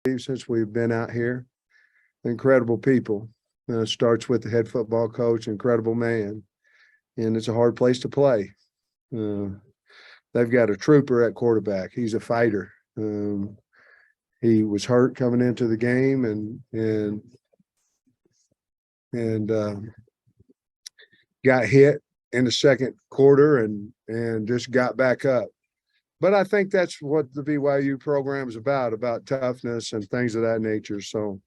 since we've been out here. Incredible people. Starts with the head football coach, incredible man, and it's a hard place to play. They've got a trooper at quarterback. He's a fighter. He was hurt coming into the game and got hit in the second quarter and just got back up. But I think that's what the BYU program is about toughness and things of that nature. So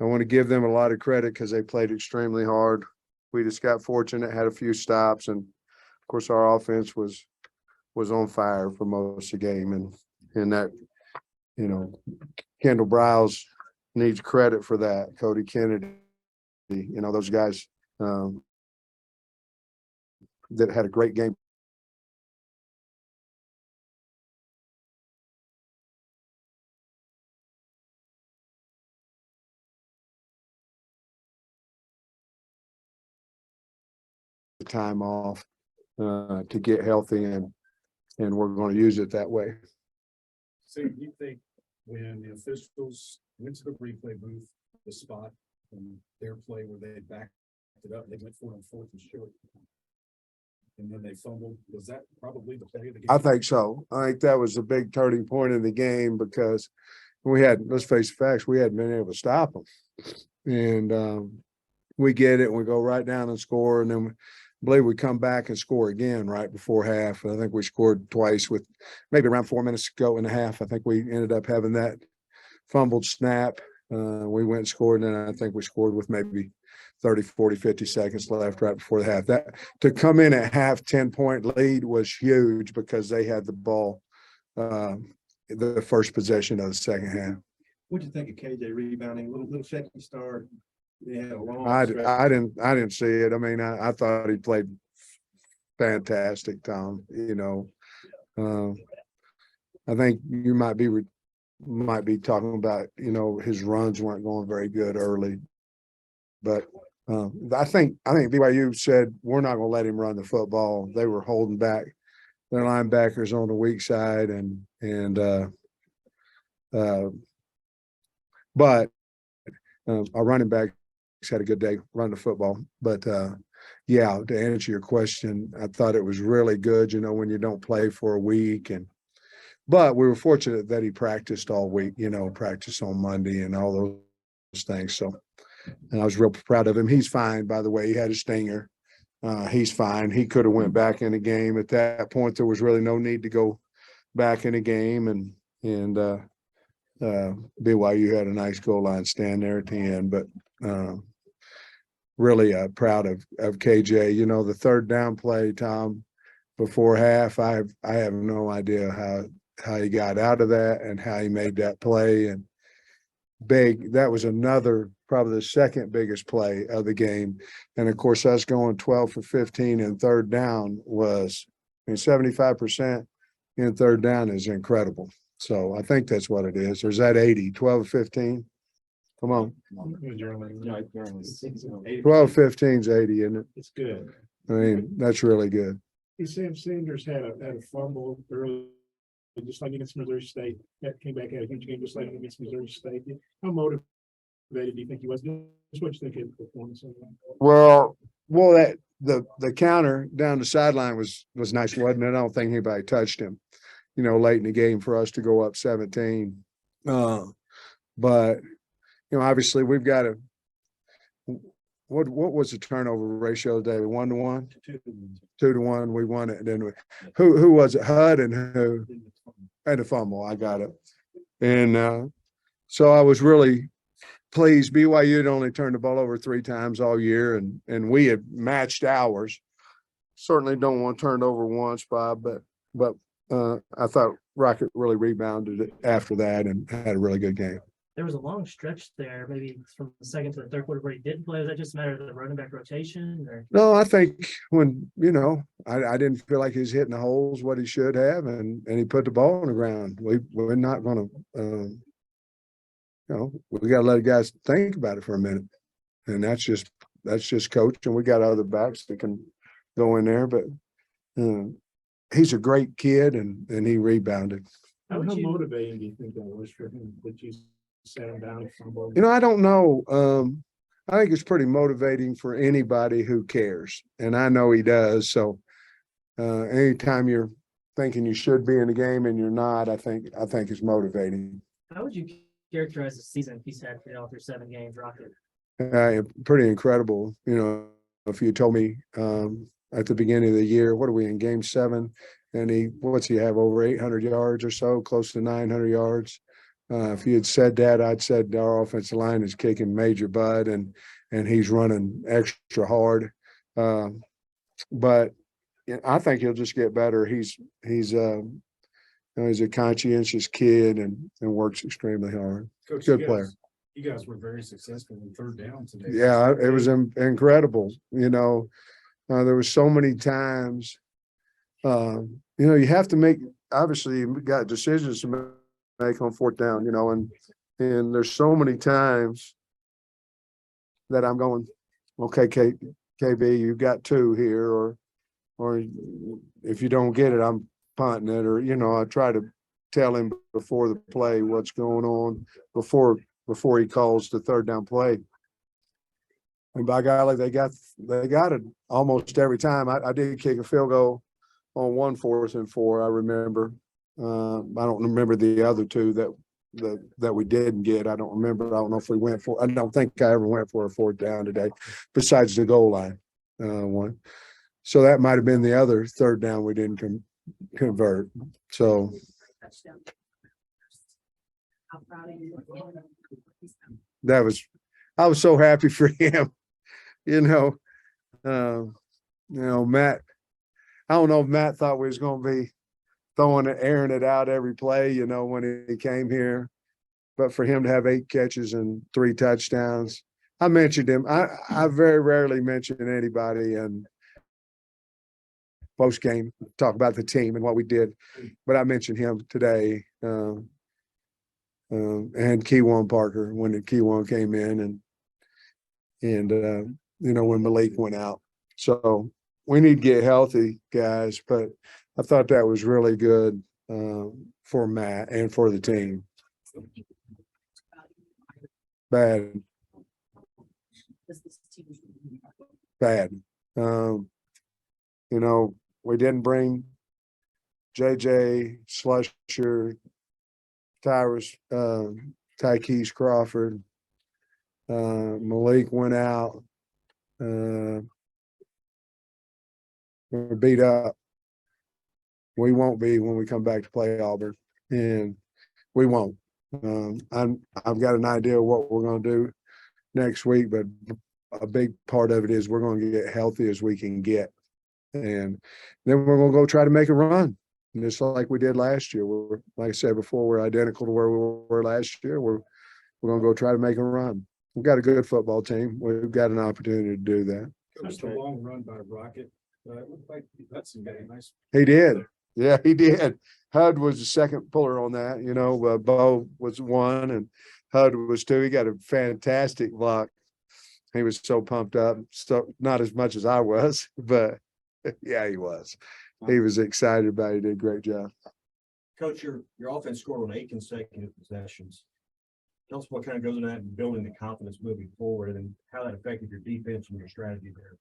I want to give them a lot of credit because they played extremely hard. We just got fortunate, had a few stops, and of course our offense was on fire for most of the game. And that, Kendall Browse needs credit for that. Cody Kennedy, those guys that had a great game. The time off to get healthy, and we're going to use it that way. So you think when the officials went to the replay booth, the spot from their play where they backed it up, they went 4 on 4th and short, and then they fumbled, was that probably the play of the game? I think so. I think that was a big turning point in the game because let's face the facts, we hadn't been able to stop them. And we get it and we go right down and score. And then I believe we come back and score again right before half. I think we scored twice with maybe around 4 minutes to go in the half. I think we ended up having that fumbled snap. We went and scored, and then I think we scored with maybe 30, 40, 50 seconds left right before the half. That to come in at half 10-point lead was huge because they had the ball the first possession of the second half. What do you think of KJ rebounding? A little shaky start. Yeah, I didn't see it. I mean, I thought he played fantastic, Tom. I think you might be talking about, his runs weren't going very good early, but I think BYU said we're not going to let him run the football. They were holding back their linebackers on the weak side, but our running back had a good day running the football. But yeah, to answer your question, I thought it was really good, when you don't play for a week. But we were fortunate that he practiced all week, practiced on Monday and all those things. So, and I was real proud of him. He's fine, by the way. He had a stinger. He's fine. He could have went back in the game. At that point, there was really no need to go back in the game. And BYU had a nice goal line stand there at the end. But really proud of KJ. The third down play, Tom, before half, I have no idea how he got out of that and how he made that play. And that was probably the second biggest play of the game. And of course, us going 12 for 15 in third down 75% in third down is incredible. So I think that's what it is. There's that 80, 12 15. Come on. 12 15 is 80, isn't it? It's good. I mean, that's really good. Sam Sanders had a fumble early, just like against Missouri State. That came back, had a huge game just like against Missouri State. How motivated do you think he was? Just what you think of the performance? Well, that the counter down the sideline was nice, wasn't it? I don't think anybody touched him, late in the game for us to go up 17. But obviously we've got to. What was the turnover ratio today? 1-to-1, 2-to-1. We won it. And then who was it? HUD and who? And the fumble. I got it. And so I was really pleased. BYU had only turned the ball over 3 times all year, and we had matched ours. Certainly don't want to turn it over once, Bob, but I thought Rocket really rebounded it after that and had a really good game. There was a long stretch there, maybe from the second to the third quarter where he didn't play. Was that just a matter of the running back rotation? Or? No, I think when, I didn't feel like he was hitting the holes what he should have, and he put the ball on the ground. We're not going to, we got to let guys think about it for a minute. And that's just coach. And we got other backs that can go in there, but he's a great kid and he rebounded. How motivating do you think that was for him? That you sat him down and fumbled. You know, I don't know. I think it's pretty motivating for anybody who cares, and I know he does. So, anytime you're thinking you should be in the game and you're not, I think it's motivating. How would you characterize the season he's had, through 7 games, Rocket? Pretty incredible. You know, if you told me at the beginning of the year, what are we in game 7? And what's he have, over 800 yards or so, close to 900 yards. If you had said that, I'd said our offensive line is kicking major butt and he's running extra hard. But I think he'll just get better. He's a conscientious kid and works extremely hard. Coach, Good player. You guys were very successful in 3rd down today. Yeah, it was incredible. There was so many times, you have to make, obviously you got decisions to make on 4th down, and there's so many times that I'm going, okay, KB, you've got 2 here, or if you don't get it, I'm punting it, or, I try to tell him before the play what's going on before he calls the 3rd down play. And by golly, they got it almost every time. I did kick a field goal on 1 4th and 4, I remember. I don't remember the other 2 that we didn't get. I don't remember. I don't know if we went for. I don't think I ever went for a 4th down today, besides the goal line one. So that might have been the other 3rd down we didn't convert. So. I was so happy for him. Matt. I don't know if Matt thought we was going to be airing it out every play, when he came here. But for him to have 8 catches and 3 touchdowns, I mentioned him. I very rarely mention anybody and post game talk about the team and what we did, but I mentioned him today. And Keywan Parker when Keywan came in and when Malik went out. So we need to get healthy, guys, but I thought that was really good for Matt and for the team. Bad. We didn't bring JJ, Slusher, Tykees Crawford. Malik went out. We're beat up. We won't be when we come back to play Auburn, and we won't. I've got an idea of what we're going to do next week, but a big part of it is we're going to get healthy as we can get, and then we're going to go try to make a run, just like we did last year. Like I said before, we're identical to where we were last year. We're going to go try to make a run. We've got a good football team. We've got an opportunity to do that. Just a long run by Rocket. It looked like Hudson got a nice. He did. Yeah, he did. Hud was the second puller on that. Bo was 1 and Hud was 2. He got a fantastic block. He was so pumped up. So not as much as I was, but yeah, he was. He was excited about it. He did a great job. Coach, your offense scored on 8 consecutive possessions. Tell us what kind of goes into that and building the confidence moving forward and how that affected your defense and your strategy there.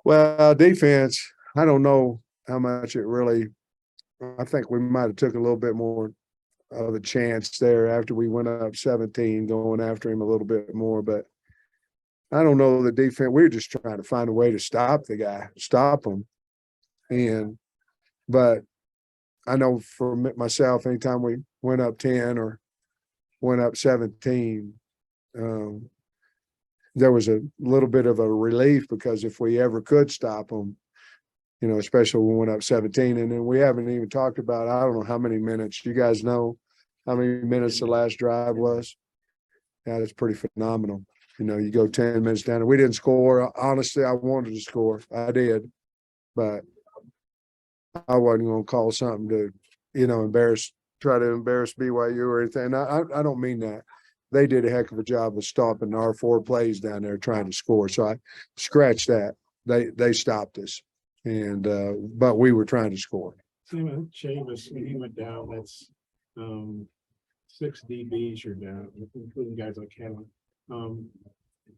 Well, defense, I don't know how much it really – I think we might have took a little bit more of a chance there after we went up 17, going after him a little bit more. But I don't know the defense. We were just trying to find a way to stop the guy, stop him. But I know for myself, anytime we went up 10 or went up 17, there was a little bit of a relief, because if we ever could stop them, especially when we went up 17, and then we haven't even talked about, I don't know how many minutes. You guys know how many minutes the last drive was? Yeah, that's pretty phenomenal. You go 10 minutes down and we didn't score. Honestly, I wanted to score. I did, but I wasn't going to call something to, try to embarrass BYU or anything. I don't mean that. They did a heck of a job of stopping our 4 plays down there trying to score. So I scratched that. They stopped us, and but we were trying to score. Seamus, when he went down, that's 6 DBs you're down, including guys like Kellen.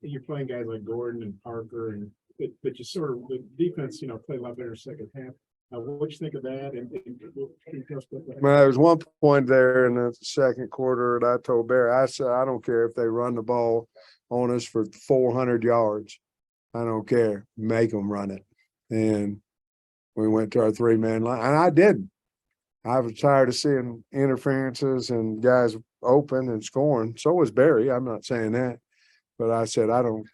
You're playing guys like Gordon and Parker, but you sort of, the defense, played a lot better second half. What you think of that? And Well, there was one point there in the second quarter that I told Barry, I said, I don't care if they run the ball on us for 400 yards. I don't care. Make them run it. And we went to our 3-man line, and I didn't. I was tired of seeing interferences and guys open and scoring. So was Barry. I'm not saying that. But I said, I don't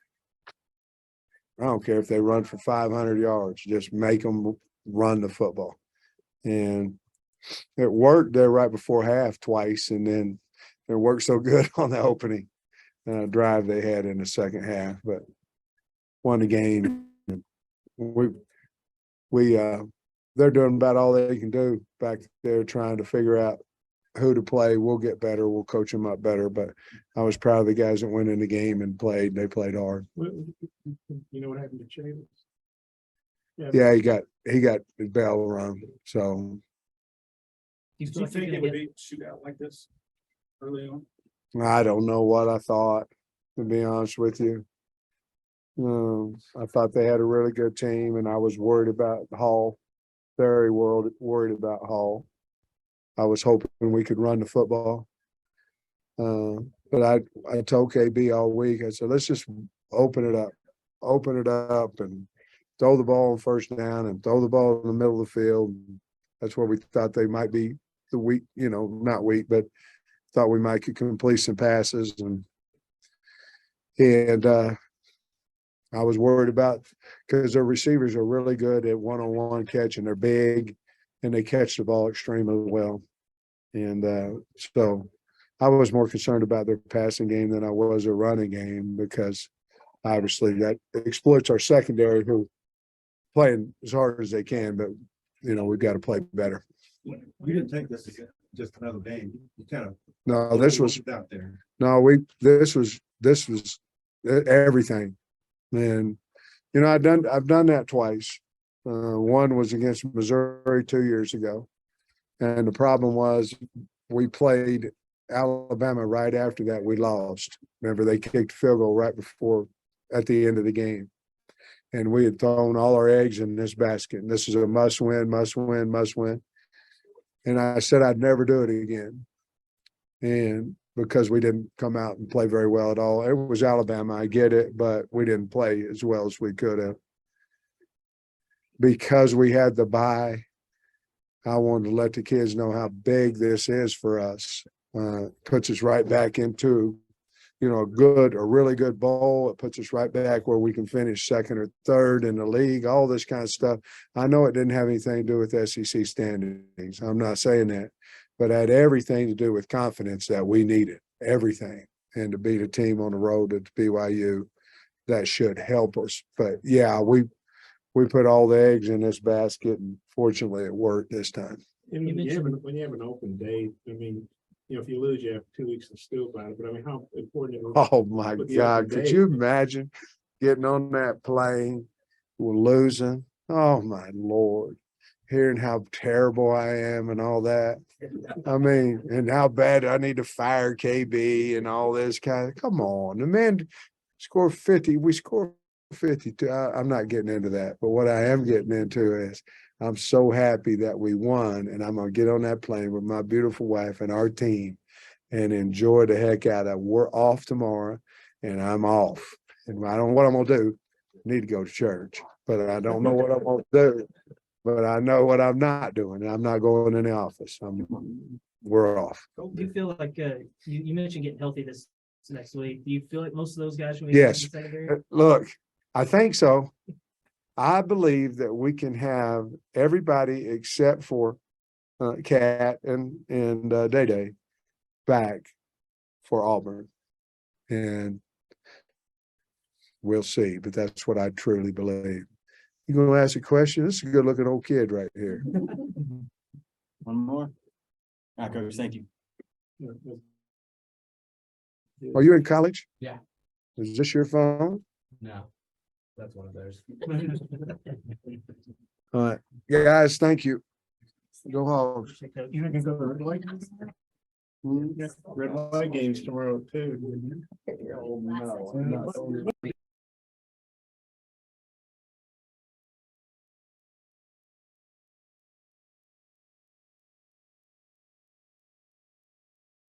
care if they run for 500 yards. Just make them run the football. And it worked there right before half twice. And then it worked so good on the opening drive they had in the second half. But won the game. They're doing about all they can do back there, trying to figure out who to play. We'll get better. We'll coach them up better. But I was proud of the guys that went in the game and played. They played hard. You know what happened to Chavis? Yeah, he got his bell rung. So Do you Do feel you like you're think gonna it would get, be shootout like this early on? I don't know what I thought, to be honest with you. I thought they had a really good team, and I was worried about Hall. Very worried about Hall. I was hoping we could run the football. But I told KB all week, I said, let's just open it up and throw the ball on first down and throw the ball in the middle of the field. That's where we thought they might be the weak, not weak, but thought we might could complete some passes. And I was worried about, because their receivers are really good at one-on-one catching. They're big and they catch the ball extremely well. And so I was more concerned about their passing game than I was their running game, because obviously that exploits our secondary, who playing as hard as they can, but we've got to play better. You didn't take this as just another game. You kind of No, this was out there. no, this was everything. And I've done that twice. One was against Missouri 2 years ago, and the problem was we played Alabama right after that. We lost. Remember, they kicked a field goal right before, at the end of the game, and we had thrown all our eggs in this basket. And this is a must win. And I said I'd never do it again. And because we didn't come out and play very well at all. It was Alabama, I get it, but we didn't play as well as we could have. Because we had the bye, I wanted to let the kids know how big this is for us. Puts us right back into, a really good bowl. It puts us right back where we can finish second or third in the league, all this kind of stuff. I know it didn't have anything to do with SEC standings. I'm not saying that. But it had everything to do with confidence that we needed, everything. And to beat a team on the road at BYU, that should help us. But yeah, we put all the eggs in this basket, and fortunately it worked this time. And when you have an open date, if you lose, you have 2 weeks to steal about it. But how important it is. Oh my God, could you imagine getting on that plane, we're losing? Oh my Lord. Hearing how terrible I am and all that. And how bad I need to fire KB and all this kind of, come on, the man scored 50. We scored 52. I'm not getting into that, but what I am getting into is I'm so happy that we won, and I'm going to get on that plane with my beautiful wife and our team and enjoy the heck out of it. We're off tomorrow, and I'm off. And I don't know what I'm going to do. I need to go to church, but I don't know what I'm going to do. But I know what I'm not doing, and I'm not going in the office. We're off. do you feel like you mentioned getting healthy this next week? Do you feel like most of those guys will be Yes. in the secondary? Look, I think so. I believe that we can have everybody except for Cat and Day Day back for Auburn, and we'll see. But that's what I truly believe. You gonna ask a question? This is a good-looking old kid right here. One more. Coach, thank you. Are you in college? Yeah. Is this your phone? No, that's one of theirs. All right. Yeah, guys, thank you. Go home. You can go to the red light? Red light games tomorrow too. No, no.